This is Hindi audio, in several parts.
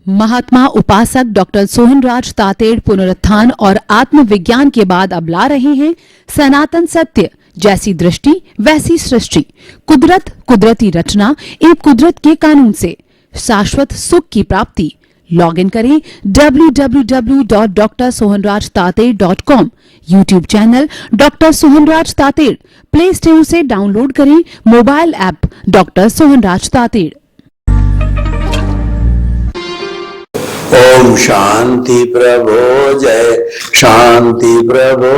महात्मा उपासक डॉक्टर सोहनराज तातेड़ पुनरुत्थान और आत्मविज्ञान के बाद अब ला रहे हैं सनातन सत्य, जैसी दृष्टि वैसी सृष्टि, कुदरत, कुदरती रचना एवं कुदरत के कानून से शाश्वत सुख की प्राप्ति। लॉग इन करें www.drsohanrajtater.com, YouTube channel doctor Sohanraj Tated, play store से डाउनलोड करें mobile app doctor Sohanraj Tated. ओम शांति प्रभो, जय शांति प्रभो।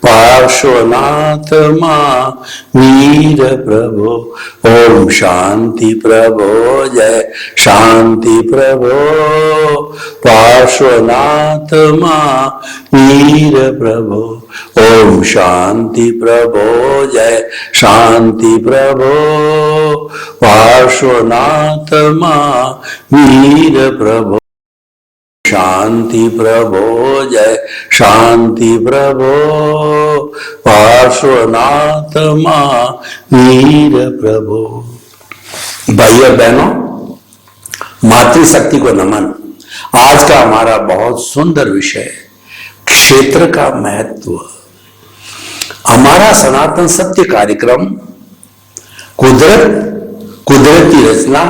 पार्श्वनाथ महावीर प्रभो। ओम शांति प्रभो, जय शांति प्रभो। पार्श्वनाथ महावीर प्रभो। ओम शांति प्रभो, जय शांति प्रभो। पार्श्वनाथ महावीर प्रभो। शांति प्रभो, जय शांति प्रभो। पार्श्वनाथ महावीर प्रभो। भाइयों बहनों, मातृशक्ति को नमन। आज का हमारा बहुत सुंदर विषय क्षेत्र का महत्व। हमारा सनातन सत्य कार्यक्रम कुदरत, कुदरती रचना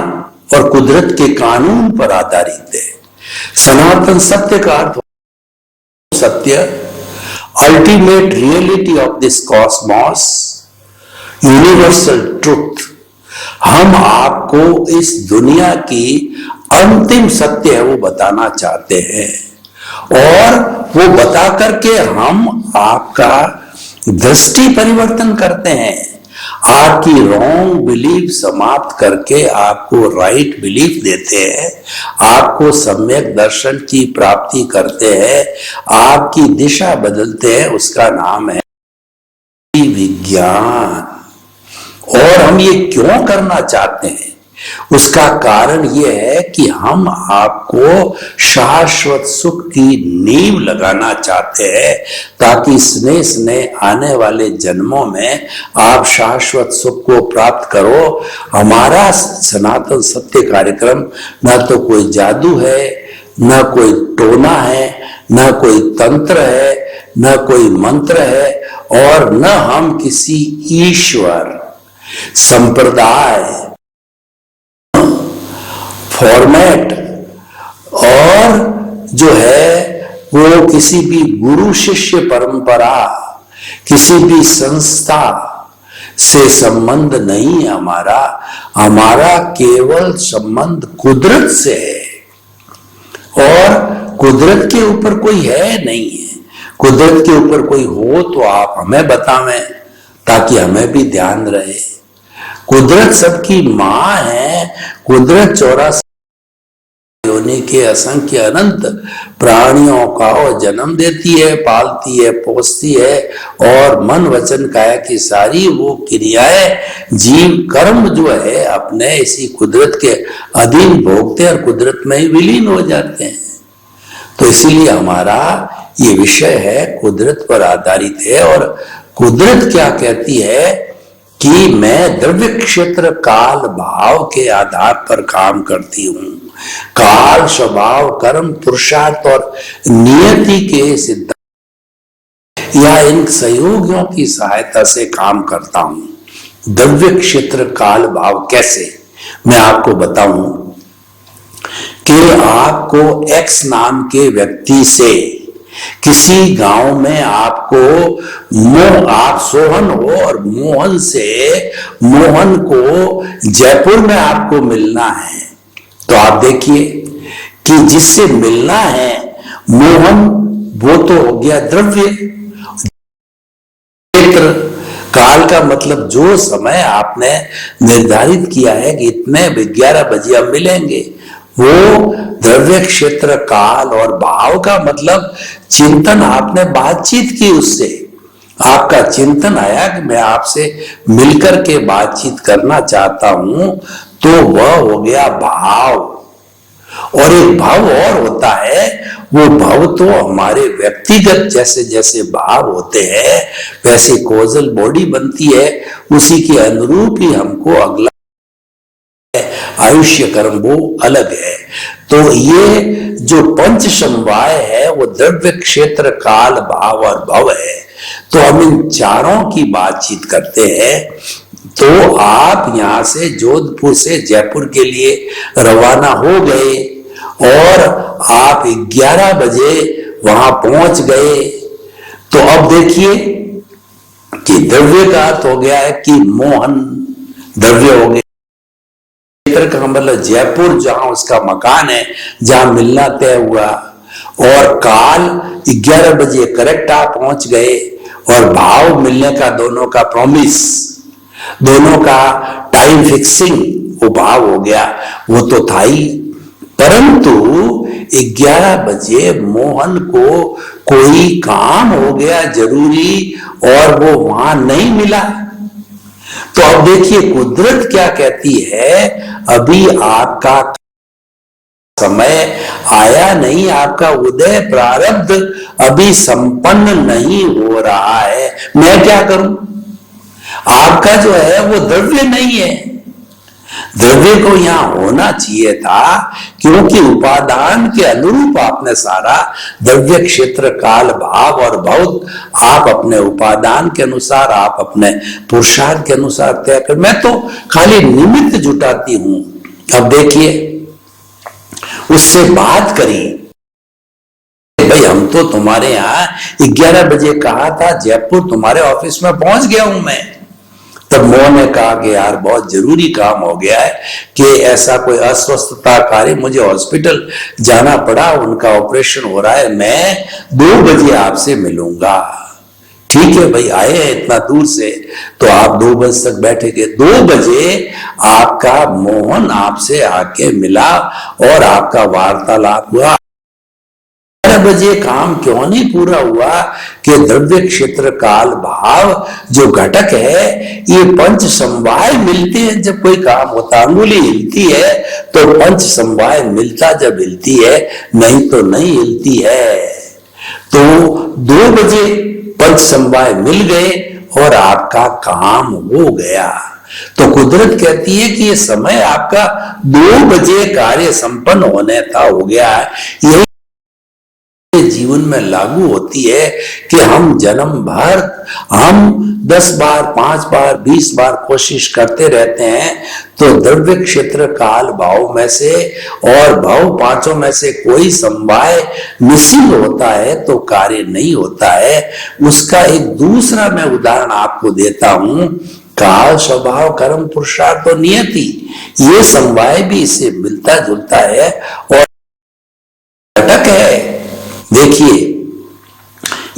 और कुदरत के कानून पर आधारित है। सनातन सत्य का अर्थ सत्य, ultimate reality of this Cosmos, universal truth. हम आपको इस दुनिया की अंतिम सत्य है वो बताना चाहते हैं और वो बता करके हम आपका दृष्टि परिवर्तन करते हैं। आपकी रॉन्ग बिलीफ समाप्त करके आपको राइट बिलीफ देते हैं, आपको सम्यक दर्शन की प्राप्ति करते हैं, आपकी दिशा बदलते हैं। उसका नाम है विज्ञान। और हम ये क्यों करना चाहते हैं? उसका कारण यह है कि हम आपको शाश्वत सुख की नींव लगाना चाहते हैं, ताकि स्नेह स्नेह आने वाले जन्मों में आप शाश्वत सुख को प्राप्त करो। हमारा सनातन सत्य कार्यक्रम न तो कोई जादू है, न कोई टोना है, न कोई तंत्र है, न कोई मंत्र है, और न हम किसी ईश्वर, संप्रदाय, फॉर्मेट और जो है वो किसी भी गुरु शिष्य परंपरा, किसी भी संस्था से संबंध नहीं। हमारा केवल संबंध कुदरत से है, और कुदरत के ऊपर कोई है नहीं है। कुदरत के ऊपर कोई हो तो आप हमें बतावें, ताकि हमें भी ध्यान रहे। कुदरत सबकी मां है। कुदरत 84 योनि के असंख्य अनंत प्राणियों का जन्म देती है, पालती है, पोसती है, और मन वचन काया की सारी वो क्रियाएं, जीव कर्म जो है अपने इसी कुदरत के अधीन भोगते और कुदरत में ही विलीन हो जाते हैं। तो इसीलिए हमारा ये विषय है कुदरत पर आधारित है। और कुदरत क्या कहती है कि मैं द्रव्य क्षेत्र काल भाव के आधार पर काम करती हूं। काल, स्वभाव, कर्म, पुरुषार्थ और नियति के सिद्धांत या इन सहयोगियों की सहायता से काम करता हूं। द्रव्य क्षेत्र काल भाव कैसे, मैं आपको बताऊं कि आपको एक्स नाम के व्यक्ति से किसी गांव में आपको आप सोहन हो, और मोहन से, मोहन को जयपुर में आपको मिलना है। तो आप देखिए कि जिससे मिलना है मोहन, वो तो हो गया द्रव्य। क्षेत्र काल का मतलब जो समय आपने निर्धारित किया है कि इतने 11 बजे हम मिलेंगे, वो द्रव्य क्षेत्र काल। और भाव का मतलब चिंतन, आपने बातचीत की उससे, आपका चिंतन आया कि मैं आपसे मिलकर के बातचीत करना चाहता हूं, तो वह हो गया भाव। और एक भाव और होता है, वो भाव तो हमारे व्यक्तिगत जैसे जैसे भाव होते हैं वैसे कोजल बॉडी बनती है, उसी के अनुरूप ही हमको अगला आयुष्य कर्म वो अलग है। तो ये जो पंच समवाय है वो द्रव्य क्षेत्र काल भाव और भव है। तो हम इन चारों की बातचीत करते हैं। तो आप यहां से जोधपुर से जयपुर के लिए रवाना हो गए और आप 11 बजे वहां पहुंच गए। तो अब देखिए कि द्रव्य का अर्थ हो गया है कि मोहन द्रव्य हो गया। का मतलब जयपुर जहां उसका मकान है, जहां मिलना तय हुआ, और काल 11 बजे करेक्ट आप पहुंच गए, और भाव मिलने का दोनों का प्रॉमिस, दोनों का टाइम फिक्सिंग वो भाव हो गया, वो तो था ही। परंतु 11 बजे मोहन को कोई काम हो गया जरूरी और वो वहां नहीं मिला। तो अब देखिए कुदरत क्या कहती है, अभी आपका समय आया नहीं, आपका उदय प्रारब्ध अभी संपन्न नहीं हो रहा है, मैं क्या करूं। आपका जो है वो द्रव्य नहीं है, द्रव्य को यहां होना चाहिए था, क्योंकि उपादान के अनुरूप आपने सारा द्रव्य क्षेत्र काल भाव और भौत आप अपने उपादान के अनुसार, आप अपने पुरुषार्थ के अनुसार तय कर। मैं तो खाली निमित्त जुटाती हूं। अब देखिए उससे बात करी, भाई हम तो तुम्हारे यहां 11 बजे कहा था, जयपुर तुम्हारे ऑफिस में पहुंच गया हूं मैं। तब मोहन ने कहा कि यार बहुत जरूरी काम हो गया है कि ऐसा कोई अस्वस्थता कार्य, मुझे हॉस्पिटल जाना पड़ा, उनका ऑपरेशन हो रहा है, मैं 2 बजे आपसे मिलूंगा। ठीक है भाई, आए हैं इतना दूर से तो आप 2 बजे तक बैठेंगे। 2 बजे आपका मोहन आपसे आके मिला और आपका वार्तालाप हुआ। 11 बजे काम क्यों नहीं पूरा हुआ कि द्रव्य क्षेत्र काल भाव जो घटक है, ये पंच समवाय मिलते हैं जब कोई काम होता। अंगुली हिलती है तो पंच समवाय मिलता जब हिलती है, नहीं तो नहीं हिलती है। तो 2 बजे पंच समवाय मिल गए और आपका काम हो गया। तो कुदरत कहती है कि ये समय आपका 2 बजे कार्य संपन्न होने था, हो गया है। यही जीवन में लागू होती है कि हम जन्म भर हम 10 बार 5 बार 20 बार कोशिश करते रहते हैं, तो द्रव्य क्षेत्र काल भाव में से और भाव पांचों में से कोई समवाय मिसिंग होता है तो कार्य नहीं होता है। उसका एक दूसरा मैं उदाहरण आपको देता हूं। काल स्वभाव कर्म पुरुषार्थ तो नियति, ये समवाय भी इससे मिलता जुलता है और घटक है। देखिए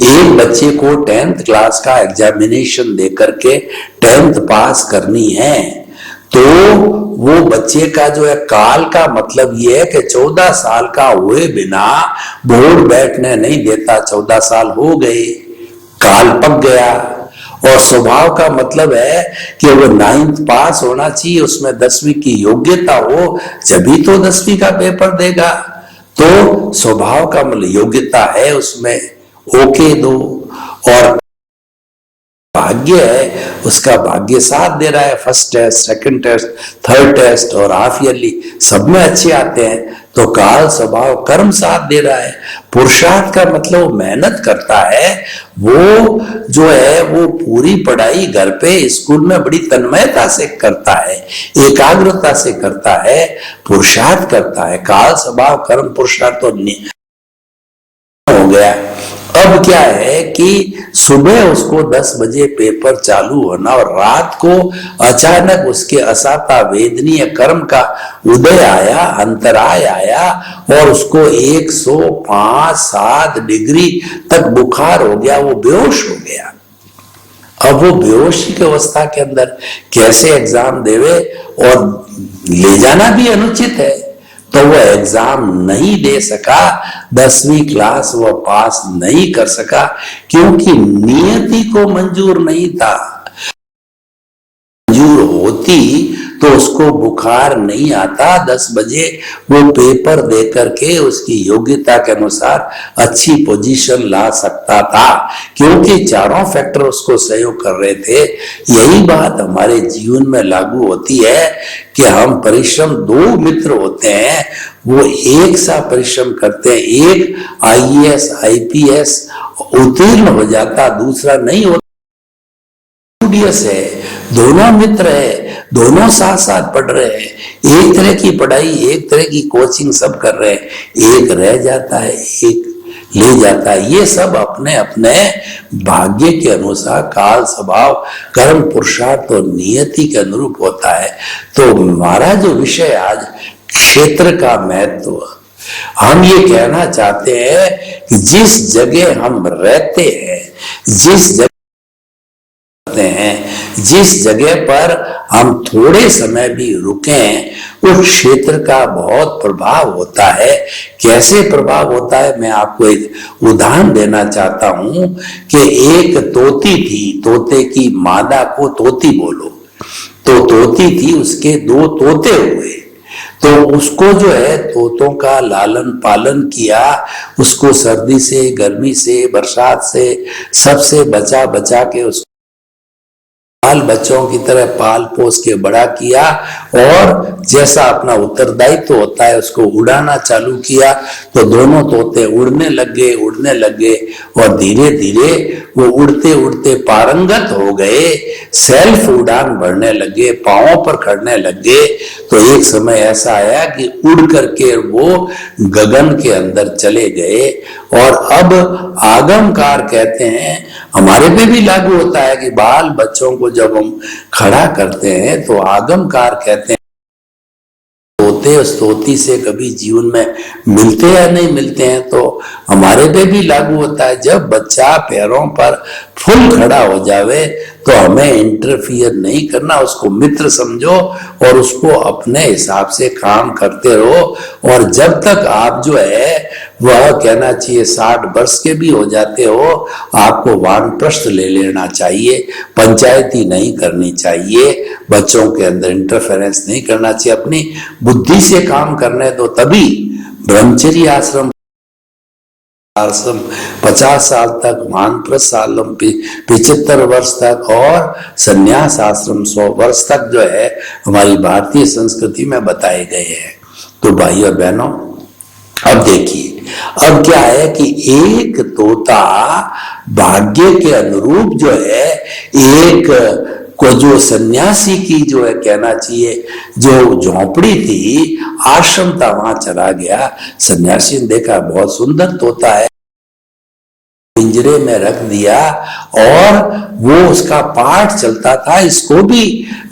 एक बच्चे को 10th क्लास का एग्जामिनेशन देकर के 10th पास करनी है, तो वो बच्चे का जो है काल का मतलब ये है कि 14 साल का हुए बिना बोर्ड बैठने नहीं देता। 14 साल हो गए, काल पक गया। और स्वभाव का मतलब है कि वो 9th पास होना चाहिए, उसमें 10वीं की योग्यता हो, जभी तो 10वीं का पेपर देगा। तो स्वभाव का मतलब योग्यता है उसमें, ओके दो। और भाग्य है, उसका भाग्य साथ दे रहा है, first test, second test, third test और हाफ ईयरली सब में अच्छे आते हैं, तो काल स्वभाव कर्म साथ दे रहा है। पुरुषार्थ का मतलब मेहनत करता है, वो जो है वो पूरी पढ़ाई घर पे स्कूल में बड़ी तन्मयता से करता है, एकाग्रता से करता है, पुरुषार्थ करता है। काल स्वभाव कर्म पुरुषार्थ तो हो गया। अब क्या है कि सुबह उसको 10 बजे पेपर चालू होना और रात को अचानक उसके असाता वेदनीय कर्म का उदय आया, अंतराय आया और उसको 105-7 डिग्री तक बुखार हो गया, वो बेहोश हो गया। अब वो बेहोशी की अवस्था के अंदर कैसे एग्जाम देवे, और ले जाना भी अनुचित है, तो वो एग्जाम नहीं दे सका, 10वीं क्लास वो पास नहीं कर सका, क्योंकि नियति को मंजूर नहीं था। मंजूर होती तो उसको बुखार नहीं आता, 10 बजे वो पेपर दे करके उसकी योग्यता के अनुसार अच्छी पोजीशन ला सकता था, क्योंकि चारों फैक्टर उसको सहयोग कर रहे थे। यही बात हमारे जीवन में लागू होती है कि हम परिश्रम, 2 मित्र होते हैं, वो एक सा परिश्रम करते हैं, एक IAS IPS उत्तीर्ण हो जाता, दूसरा नहीं होता, है, दोनों मित्र है, दोनों साथ साथ पढ़ रहे हैं, एक तरह की पढ़ाई, एक तरह की कोचिंग सब कर रहे हैं, एक रह जाता है, एक ले जाता है। ये सब अपने अपने भाग्य के अनुसार, काल स्वभाव, कर्म, पुरुषार्थ और नियति के अनुरूप होता है। तो हमारा जो विषय आज क्षेत्र का महत्व, हम ये कहना चाहते हैं कि जिस जगह हम रहते हैं, जिस जगह जिस जगह पर हम थोड़े समय भी रुकें, उस क्षेत्र का बहुत प्रभाव होता है। कैसे प्रभाव होता है, मैं आपको एक उदाहरण देना चाहता हूं कि एक तोती थी, तोते की मादा को तोती बोलो, तो तोती थी, उसके 2 तोते हुए, तो उसको जो है तोतों का लालन पालन किया, उसको सर्दी से, गर्मी से, बरसात से, सबसे बचा बचा के उसको बाल बच्चों की तरह पाल पोस के बड़ा किया, और जैसा अपना उत्तरदायित्व होता है उसको उड़ाना चालू किया। तो दोनों तोते उड़ने लगे और धीरे धीरे वो उड़ते उड़ते पारंगत हो गए, सेल्फ उड़ान भरने लगे, पांवों पर खड़ने लगे। तो एक समय ऐसा आया कि उड़ करके वो गगन के अंदर चले गए। और अब आगमकार कहते हैं, हमारे पे भी लागू होता है कि बाल बच्चों को जब हम खड़ा करते हैं तो आगमकार कहते हैं, तोते उस तोती से कभी जीवन में मिलते या नहीं मिलते हैं, तो हमारे पे भी लागू होता है। जब बच्चा पैरों पर फुल खड़ा हो जावे तो हमें इंटरफियर नहीं करना, उसको मित्र समझो और उसको अपने हिसाब से काम करते रहो। और जब तक आप जो है वह कहना चाहिए 60 वर्ष के भी हो जाते हो, आपको वानप्रस्थ ले लेना चाहिए, पंचायती नहीं करनी चाहिए, बच्चों के अंदर इंटरफेरेंस नहीं करना चाहिए, अपनी बुद्धि से काम करने दो। तभी ब्रह्मचर्य आश्रम 50 साल तक, वानप्रस्थ आश्रम 75 वर्ष तक, और संन्यास आश्रम 100 वर्ष तक जो है हमारी भारतीय संस्कृति में बताए गए हैं। तो भाई और बहनों, अब देखिए, अब क्या है कि एक तोता भाग्य के अनुरूप जो है, एक को जो सन्यासी की जो है कहना चाहिए जो झोंपड़ी थी, आश्रम था, वहां चला गया। सन्यासी ने देखा बहुत सुंदर तोता है, पिंजरे में रख दिया और वो उसका पाठ चलता था। इसको भी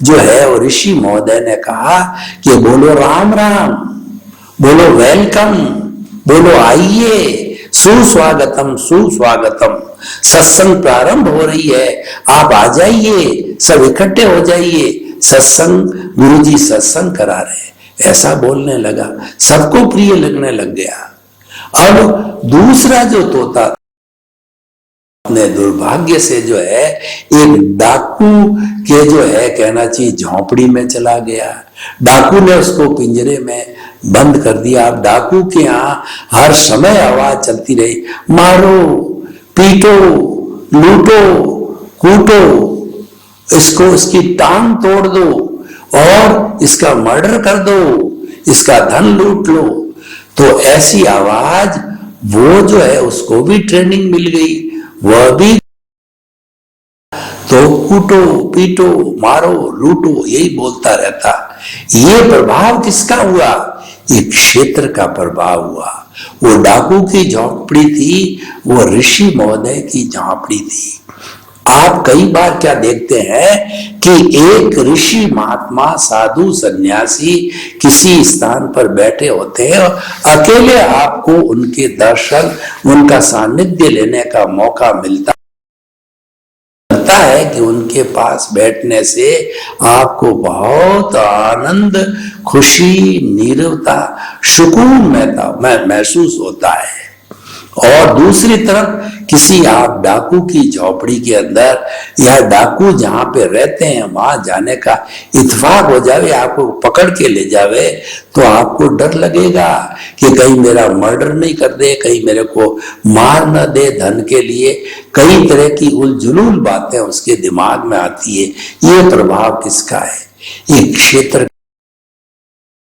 जो है वो ऋषि महोदय ने कहा कि बोलो राम राम, बोलो वेलकम, बोलो आइए, सुस्वागतम सुस्वागतम, सत्संग प्रारंभ हो रही है, आप आ जाइए, सब इकट्ठे हो जाइए, सत्संग, गुरुजी सत्संग करा रहे, ऐसा बोलने लगा, सबको प्रिय लगने लग गया। अब दूसरा जो तोता अपने दुर्भाग्य से जो है एक डाकू के जो है कहना चाहिए झोंपड़ी में चला गया। डाकू ने उसको पिंजरे में बंद कर दिया। अब डाकू के यहाँ हर समय आवाज चलती रही, मारो, पीटो, लूटो, कूटो, इसको, इसकी टांग तोड़ दो और इसका मर्डर कर दो, इसका धन लूट लो। तो ऐसी आवाज, वो जो है उसको भी ट्रेनिंग मिल गई, वह भी तो कूटो, पीटो, मारो, लूटो, यही बोलता रहता। ये प्रभाव किसका हुआ? ये क्षेत्र का प्रभाव हुआ। वो डाकू की झोंपड़ी थी, वो ऋषि महोदय की झोंपड़ी थी। आप कई बार क्या देखते हैं कि एक ऋषि, महात्मा, साधु, सन्यासी किसी स्थान पर बैठे होते हैं और अकेले आपको उनके दर्शन, उनका सानिध्य लेने का मौका मिलता है कि उनके पास बैठने से आपको बहुत आनंद, खुशी, नीरवता, सुकून महसूस होता है। और दूसरी तरफ किसी आप डाकू की झोपड़ी के अंदर या डाकू जहां पे रहते हैं वहां जाने का इत्तेफाक हो जावे, आपको पकड़ के ले जावे, तो आपको डर लगेगा कि कहीं मेरा मर्डर नहीं कर दे, कहीं मेरे को मार न दे धन के लिए। कई तरह की उलझुल बातें उसके दिमाग में आती है। ये प्रभाव किसका है? ये क्षेत्र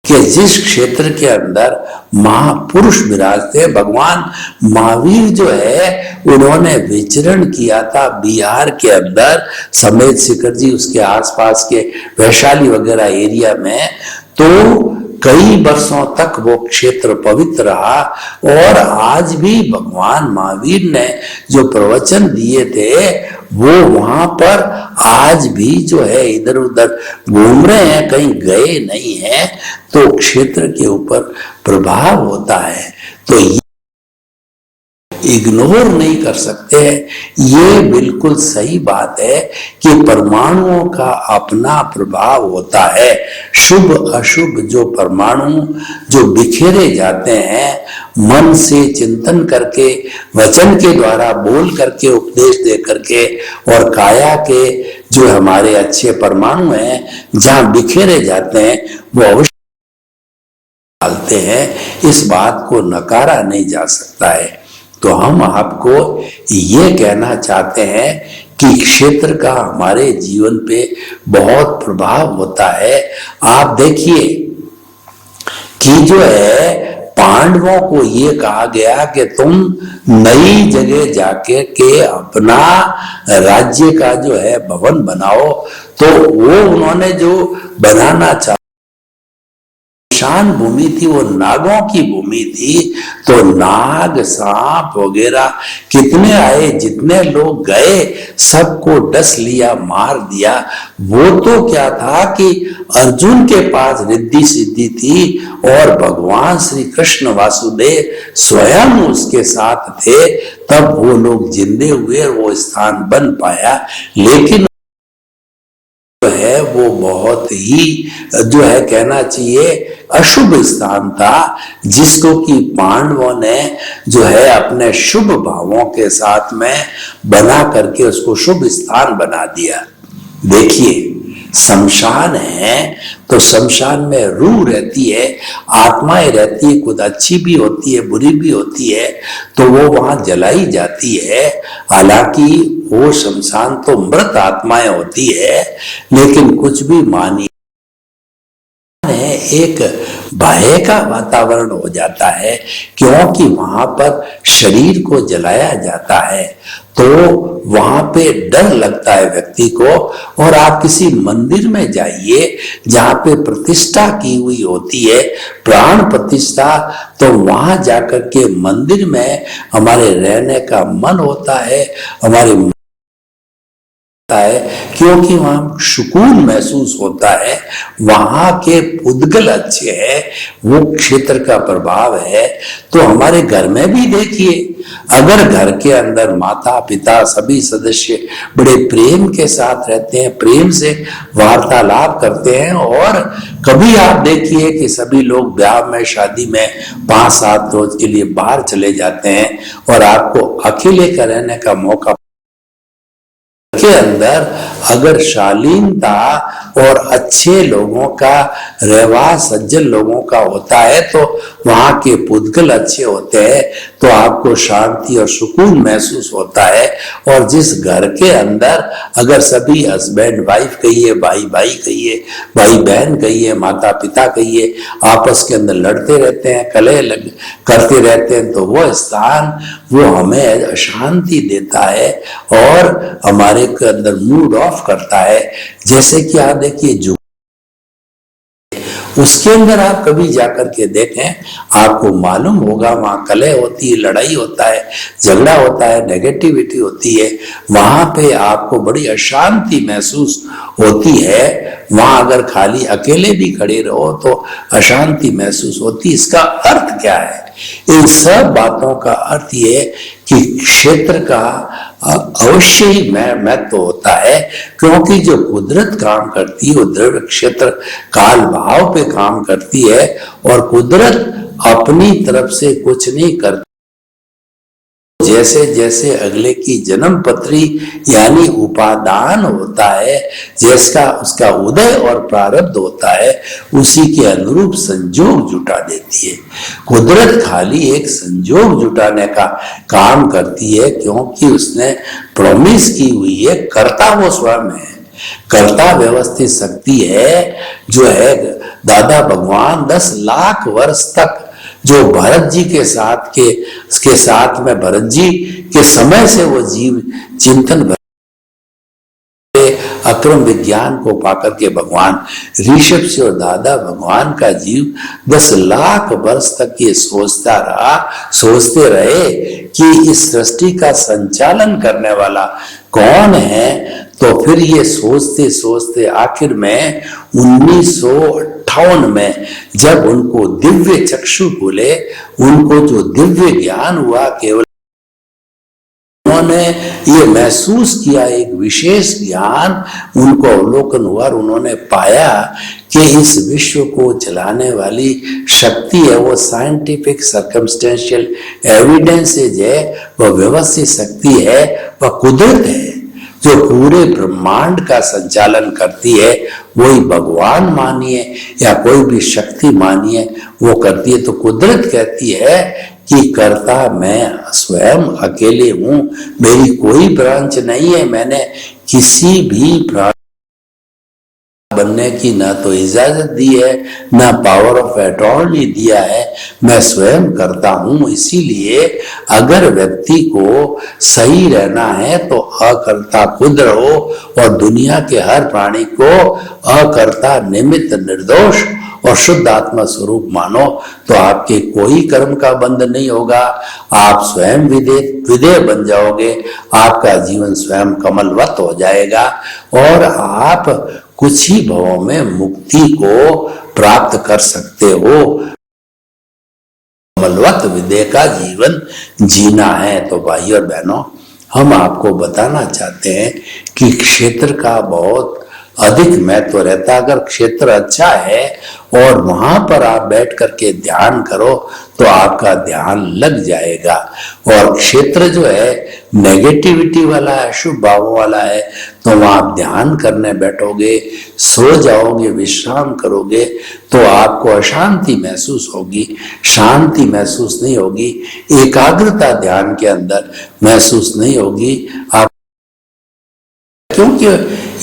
कि जिस क्षेत्र के अंदर महापुरुष विराजते हैं। भगवान महावीर जो है उन्होंने विचरण किया था बिहार के अंदर, समेत शिखर जी उसके आसपास के वैशाली वगैरह एरिया में, तो कई वर्षों तक वो क्षेत्र पवित्र रहा। और आज भी भगवान महावीर ने जो प्रवचन दिए थे वो वहां पर आज भी जो है इधर उधर घूम रहे हैं, कहीं गए नहीं हैं, तो क्षेत्र के ऊपर प्रभाव होता है। तो इग्नोर नहीं कर सकते हैं। ये बिल्कुल सही बात है कि परमाणुओं का अपना प्रभाव होता है। शुभ अशुभ जो परमाणु जो बिखेरे जाते हैं मन से चिंतन करके, वचन के द्वारा बोल करके, उपदेश दे करके, और काया के जो हमारे अच्छे परमाणु हैं जहां बिखेरे जाते हैं वो अवश्य डालते हैं। इस बात को नकारा नहीं जा सकता है। तो हम आपको ये कहना चाहते हैं कि क्षेत्र का हमारे जीवन पे बहुत प्रभाव होता है। आप देखिए कि जो है पांडवों को ये कहा गया कि तुम नई जगह जाके के अपना राज्य का जो है भवन बनाओ, तो वो उन्होंने जो बनाना चाहा शान भूमि थी वो नागों की भूमि थी। तो नाग सांप वगैरह कितने आए, जितने लोग गए सबको डस लिया, मार दिया। वो तो क्या था कि अर्जुन के पास रिद्धि सिद्धि थी और भगवान श्री कृष्ण वासुदेव स्वयं उसके साथ थे, तब वो लोग जिंदे हुए, वो स्थान बन पाया। लेकिन है वो बहुत ही जो है कहना चाहिए अशुभ स्थान था, जिसको कि पांडवों ने जो है अपने शुभ भावों के साथ में बना करके उसको शुभ स्थान बना दिया। देखिए शमशान है तो शमशान में रूह रहती है, आत्माएं रहती है, कुछ अच्छी भी होती है बुरी भी होती है, तो वो वहां जलाई जाती है। हालांकि वो शमशान तो मृत आत्माएं होती है, लेकिन कुछ भी मानिए है एक भय का वातावरण हो जाता है, क्योंकि वहां पर शरीर को जलाया जाता है, तो वहां पे डर लगता है व्यक्ति को। और आप किसी मंदिर में जाइए जहां पे प्रतिष्ठा की हुई होती है, प्राण प्रतिष्ठा, तो वहां जाकर के मंदिर में हमारे रहने का मन होता है, हमारे है, क्योंकि वहां सुकून महसूस होता है, वहां के पुद्गल अच्छे हैं, वो क्षेत्र का प्रभाव है। तो हमारे घर में भी देखिए, अगर घर के अंदर माता पिता सभी सदस्य बड़े प्रेम के साथ रहते हैं, प्रेम से वार्तालाप करते हैं, और कभी आप देखिए कि सभी लोग ब्याह में शादी में 5-7 रोज के लिए बाहर चले जाते हैं और आपको अकेले का रहने का मौका के अंदर अगर शालीनता और अच्छे लोगों का व्यवहार सज्जन लोगों का होता है, तो वहां के पुद्गल अच्छे होते हैं, तो आपको शांति और सुकून महसूस होता है। और जिस घर के अंदर अगर सभी हस्बैंड वाइफ कहिए, भाई भाई कहिए, भाई बहन कहिए, माता पिता कहिए, आपस के अंदर लड़ते रहते हैं, कलह करते रहते हैं, तो वो स्थान वो हमें अशांति देता है और हमारे के अंदर मूड ऑफ करता है। जैसे कि आप देखिए जो उसके अंदर आप कभी जाकर के देखें, आपको मालूम होगा वहां कलह होती है, लड़ाई होता है, झगड़ा होता है, नेगेटिविटी होती है, वहां पे आपको बड़ी अशांति महसूस होती है। वहां अगर खाली अकेले भी खड़े रहो तो अशांति महसूस होती है। इसका अर्थ क्या है? इन सब बातों का अर्थ ये कि क्षेत्र का अवश्य ही महत्व होता है, क्योंकि जो कुदरत काम करती है वो द्रव्य क्षेत्र काल भाव पे काम करती है, और कुदरत अपनी तरफ से कुछ नहीं करती। जैसे जैसे अगले की जन्म पत्री यानी उपादान होता है, जैसा उसका उदय और प्रारब्ध होता है, उसी के अनुरूप संजोग जुटा देती है। कुदरत खाली एक संजोग जुटाने का काम करती है, क्योंकि उसने प्रॉमिस की हुई है, कर्ता वो स्वयं है। कर्ता व्यवस्थित शक्ति है, जो है दादा भगवान 10 लाख वर्ष तक जो भरत जी के साथ में भरत जी के समय से वो जीव चिंतन अक्रम विज्ञान को पाकर के भगवान ऋषभ से और दादा भगवान का जीव 10 लाख वर्ष तक ये सोचते रहे कि इस सृष्टि का संचालन करने वाला कौन है। तो फिर ये सोचते सोचते आखिर में 1958 में जब उनको दिव्य चक्षु खुले, उनको जो दिव्य ज्ञान हुआ, केवल उन्होंने ये महसूस किया, एक विशेष ज्ञान उनको अवलोकन हुआ और उन्होंने पाया कि इस विश्व को चलाने वाली शक्ति है वो साइंटिफिक सर्कमस्टेंशियल एविडेंसेज है, वह व्यवस्थित शक्ति है, वह कुदरत है जो पूरे ब्रह्मांड का संचालन करती है। वही भगवान मानिए या कोई भी शक्ति मानिए, वो करती है। तो कुदरत कहती है कि कर्ता मैं स्वयं अकेले हूं, मेरी कोई ब्रांच नहीं है, मैंने किसी भी ब्रांच बनने की ना तो इजाजत दी है, ना पावर ऑफ अटॉर्नी दिया है, मैं स्वयं करता हूं। इसीलिए अगर व्यक्ति को सही रहना है तो अकर्ता खुद रहो और दुनिया के हर प्राणी को अकर्ता निमित्त निर्दोष और शुद्ध आत्मा स्वरूप मानो, तो आपके कोई कर्म का बंध नहीं होगा, आप स्वयं विदेह बन जाओगे, आपका जीवन स्वयं कमलवत हो जाएगा और आप कुछ ही भवों में मुक्ति को प्राप्त कर सकते हो। कमलवत विदेह का जीवन जीना है। तो भाई और बहनों, हम आपको बताना चाहते हैं कि क्षेत्र का बहुत अधिक महत्व रहता है। अगर क्षेत्र अच्छा है और वहां पर आप बैठ करके ध्यान करो तो आपका ध्यान लग जाएगा। और क्षेत्र जो है नेगेटिविटी वाला है, शुभ भावों वाला है, तो वहां आप ध्यान करने बैठोगे, सो जाओगे, विश्राम करोगे तो आपको अशांति महसूस होगी, शांति महसूस नहीं होगी, एकाग्रता ध्यान के अंदर महसूस नहीं होगी। आप क्योंकि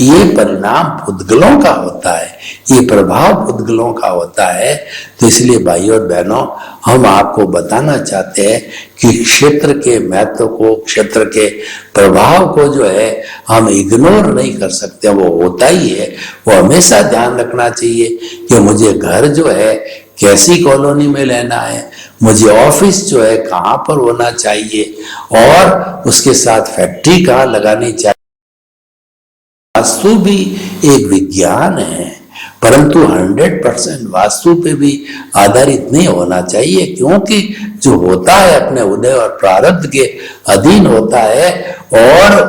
ये परिणाम पुद्गलों का होता है, ये प्रभाव पुद्गलों का होता है। तो इसलिए भाइयों और बहनों, हम आपको बताना चाहते हैं कि क्षेत्र के महत्व को, क्षेत्र के प्रभाव को जो है हम इग्नोर नहीं कर सकते, वो होता ही है। वो हमेशा ध्यान रखना चाहिए कि मुझे घर जो है कैसी कॉलोनी में लेना है, मुझे ऑफिस जो है कहाँ पर होना चाहिए और उसके साथ फैक्ट्री कहाँ लगानी चाहिए। वास्तु भी एक विज्ञान है, परंतु 100% वास्तु पे भी आधारित नहीं होना चाहिए, क्योंकि जो होता है अपने उदय और प्रारब्ध के अधीन होता है और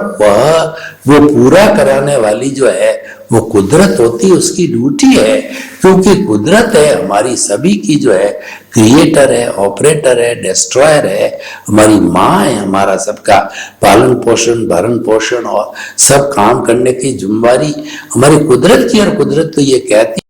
वो पूरा कराने वाली जो है वो कुदरत होती है, उसकी ड्यूटी है। क्योंकि कुदरत है हमारी सभी की जो है क्रिएटर है, ऑपरेटर है, डिस्ट्रॉयर है, हमारी माँ है, हमारा सबका पालन पोषण, भरण पोषण और सब काम करने की जिम्मेदारी हमारी कुदरत की। और कुदरत तो ये कहती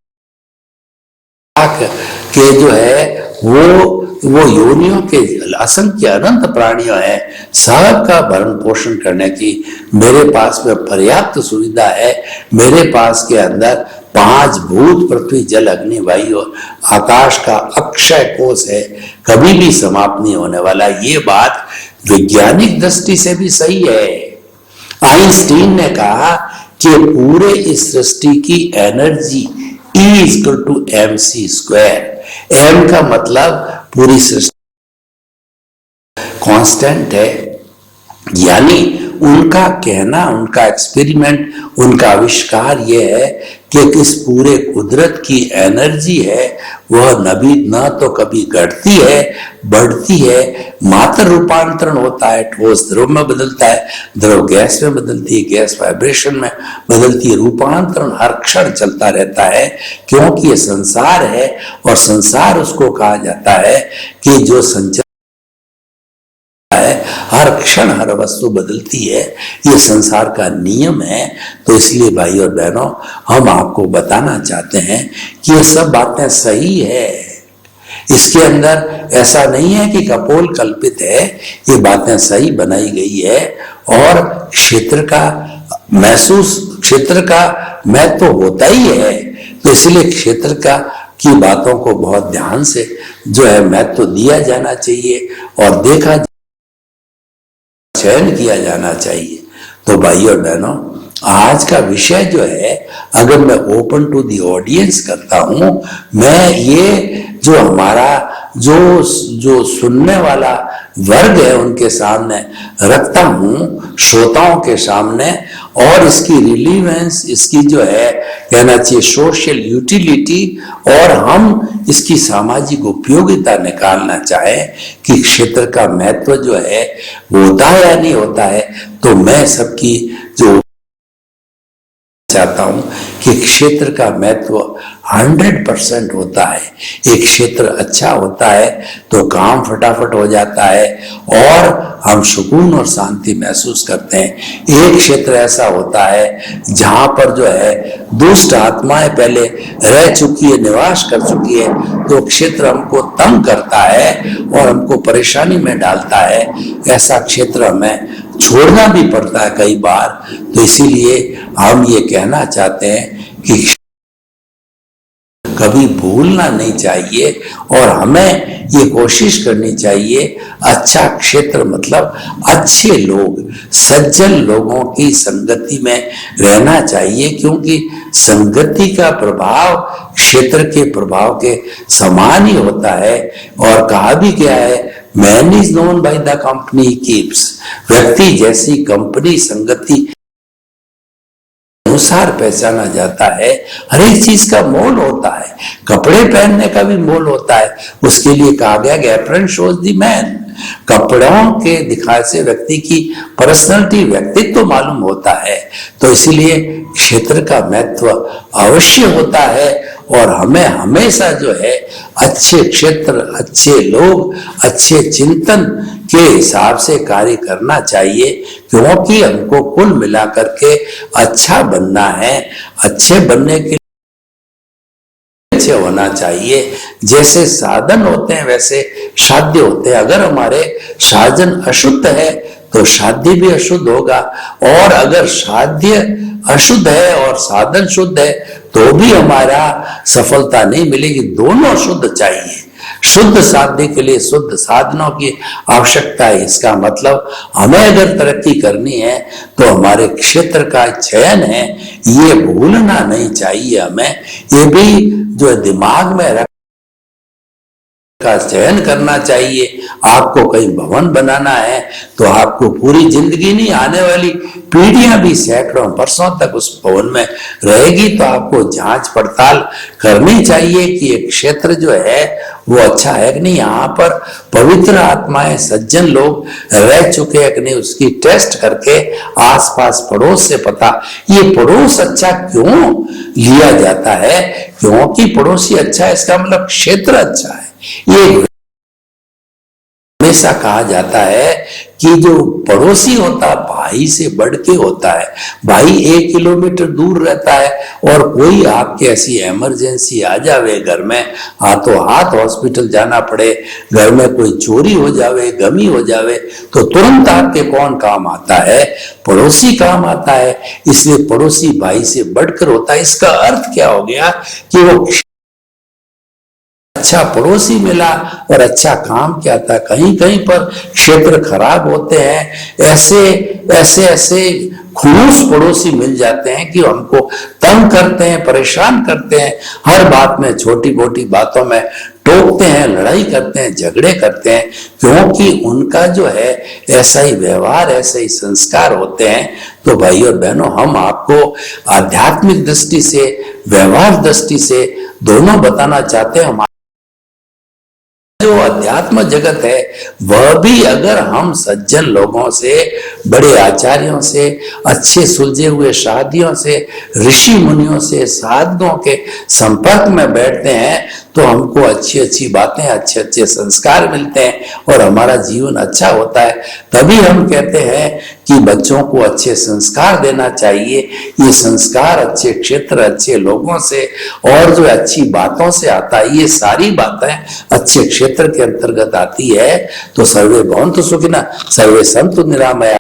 है कि जो है वो योनियों के असंख्य अनंत प्राणियों हैं, सबका भरण पोषण करने की मेरे पास में पर्याप्त सुविधा है। मेरे पास के अंदर 5 भूत, पृथ्वी, जल, अग्नि, वायु और आकाश का अक्षय कोष है, कभी भी समाप्त नहीं होने वाला। ये बात वैज्ञानिक दृष्टि से भी सही है। आइंस्टीन ने कहा कि पूरे इस सृष्टि की एनर्जी E = mc²। m का मतलब पूरी सृष्टि कांस्टेंट है, यानी उनका कहना, उनका एक्सपेरिमेंट, उनका आविष्कार यह है कि इस पूरे कुदरत की एनर्जी है वह न तो कभी घटती है, बढ़ती है, मात्र रूपांतरण होता है। ठोस द्रव में बदलता है, द्रव गैस में बदलती है, गैस वाइब्रेशन में बदलती है। रूपांतरण हर क्षण चलता रहता है, क्योंकि ये संसार है और संसार उसको कहा जाता है कि जो संचार है हर क्षण हर वस्तु बदलती है, ये संसार का नियम है। तो इसलिए भाई और बहनों, हम आपको बताना चाहते हैं कि ये सब बातें सही है, इसके अंदर ऐसा नहीं है कि कपोल कल्पित है, ये बातें सही बनाई गई है। और क्षेत्र का महत्व होता ही है, तो इसलिए क्षेत्र की बातों को बहुत ध्यान से जो है महत्व दिया जाना चाहिए और देखा चयन किया जाना चाहिए। तो भाई और बहनों, आज का विषय जो है, अगर मैं ओपन टू दी ऑडियंस करता हूं, मैं ये जो हमारा जो सुनने वाला वर्ग है उनके सामने रखता हूं, श्रोताओं के सामने, और इसकी रिलीवेंस, इसकी जो है कहना चाहिए सोशल यूटिलिटी, और हम इसकी सामाजिक उपयोगिता निकालना चाहें कि क्षेत्र का महत्व जो है वो होता है या नहीं होता है। तो मैं सबकी जो चाहता हूं कि क्षेत्र का महत्व 100% होता है। एक क्षेत्र अच्छा होता है तो काम फटाफट हो जाता है और हम सुकून और शांति महसूस करते हैं। एक क्षेत्र ऐसा होता है जहां पर जो है दुष्ट आत्माएं पहले रह चुकी है, निवास कर चुकी है, तो क्षेत्र हमको तंग करता है और हमको परेशानी में डालता है। ऐसा क्षेत्र हमें छोड़ना भी पड़ता है कई बार। तो इसीलिए हम ये कहना चाहते हैं कि कभी भूलना नहीं चाहिए और हमें ये कोशिश करनी चाहिए, अच्छा क्षेत्र मतलब अच्छे लोग, सज्जन लोगों की संगति में रहना चाहिए, क्योंकि संगति का प्रभाव क्षेत्र के प्रभाव के समान ही होता है। और कहा भी क्या है, man is known by the company he keeps. व्यक्ति जैसी कंपनी संगति अनुसार पहचाना जाता है। हर एक चीज का मोल होता है, कपड़े पहनने का भी मोल होता है। उसके लिए कहा गया कि अपीयरेंस शोज द मैन। कपड़ों के दिखाए से व्यक्ति की पर्सनालिटी, व्यक्तित्व तो मालूम होता है। तो इसीलिए क्षेत्र का महत्व अवश्य होता है और हमें हमेशा जो है अच्छे क्षेत्र, अच्छे लोग, अच्छे चिंतन के हिसाब से कार्य करना चाहिए, क्योंकि हमको कुल मिलाकर के अच्छा बनना है। अच्छे बनने के अच्छे होना चाहिए। जैसे साधन होते हैं वैसे साध्य होते हैं। अगर हमारे साधन अशुद्ध है तो साध्य भी अशुद्ध होगा, और अगर साध्य अशुद्ध है और साधन शुद्ध है तो भी हमारा सफलता नहीं मिलेगी। दोनों शुद्ध चाहिए। शुद्ध साध्य के लिए शुद्ध साधनों की आवश्यकता है। इसका मतलब हमें अगर तरक्की करनी है तो हमारे क्षेत्र का चयन है, ये भूलना नहीं चाहिए। हमें ये भी जो दिमाग में रख का चयन करना चाहिए। आपको कहीं भवन बनाना है तो आपको पूरी जिंदगी नहीं, आने वाली पीढ़ियां भी सैकड़ों वर्षों तक उस भवन में रहेगी। तो आपको जांच पड़ताल करनी चाहिए कि ये क्षेत्र जो है वो अच्छा है कि नहीं, यहाँ पर पवित्र आत्माएं, सज्जन लोग रह चुके हैं कि नहीं, उसकी टेस्ट करके आसपास पड़ोस से पता। ये पड़ोस अच्छा क्यों लिया जाता है? क्योंकि पड़ोसी अच्छा है, इसका मतलब क्षेत्र अच्छा है। ये हमेशा कहा जाता है कि जो पड़ोसी होता है भाई से बढ़ के होता है। भाई 1 किलोमीटर दूर रहता है और कोई आपके ऐसी इमरजेंसी आ जावे घर में, हाथों हाथ हॉस्पिटल जाना पड़े, घर में कोई चोरी हो जावे, गमी हो जावे, तो तुरंत आपके कौन काम आता है? पड़ोसी काम आता है। इसलिए पड़ोसी भाई से बढ़कर होता है। इसका अर्थ क्या हो गया कि वो अच्छा पड़ोसी मिला और अच्छा काम क्या था। कहीं कहीं पर क्षेत्र खराब होते हैं, ऐसे खुलूस पड़ोसी मिल जाते हैं कि हमको तंग करते हैं, परेशान करते हैं, हर बात में छोटी मोटी बातों में टोकते हैं, लड़ाई करते हैं, झगड़े करते हैं, क्योंकि उनका जो है ऐसा ही व्यवहार, ऐसे ही संस्कार होते हैं। तो भाई और बहनों, हम आपको आध्यात्मिक दृष्टि से, व्यवहार दृष्टि से दोनों बताना चाहते हैं। जो अध्यात्म जगत है वह भी अगर हम सज्जन लोगों से, बड़े आचार्यों से, अच्छे सुलझे हुए शादियों से, ऋषि मुनियों से, साधकों के संपर्क में बैठते हैं तो हमको अच्छी अच्छी बातें, अच्छे अच्छे संस्कार मिलते हैं और हमारा जीवन अच्छा होता है। तभी हम कहते हैं कि बच्चों को अच्छे संस्कार देना चाहिए। ये संस्कार अच्छे क्षेत्र, अच्छे लोगों से और जो अच्छी बातों से आता है, ये सारी बातें अच्छे क्षेत्र के अंतर्गत आती है। तो सर्वे भवन्तु सुखिनः, सर्वे सन्तु निरामया,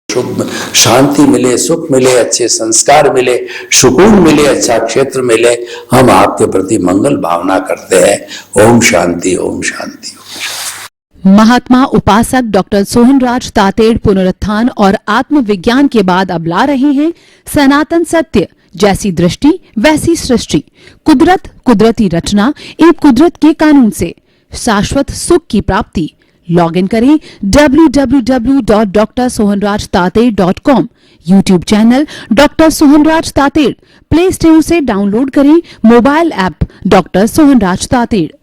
शांति मिले, सुख मिले, अच्छे संस्कार मिले, सुकून मिले, अच्छा क्षेत्र मिले, हम आपके प्रति मंगल भावना करते हैं। ओम शांति, ओम शांति, ओम शांति। महात्मा उपासक डॉक्टर सोहनराज तातेड़ पुनरुत्थान और आत्मविज्ञान के बाद अब ला रहे हैं सनातन सत्य, जैसी दृष्टि वैसी सृष्टि, कुदरत, कुदरती रचना एवं कुदरत के कानून से शाश्वत सुख की प्राप्ति। लॉग इन करें www.drsohanrajtated.com, YouTube channel doctor Sohanraj Tated, play store से डाउनलोड करें mobile app doctor Sohanraj Tated.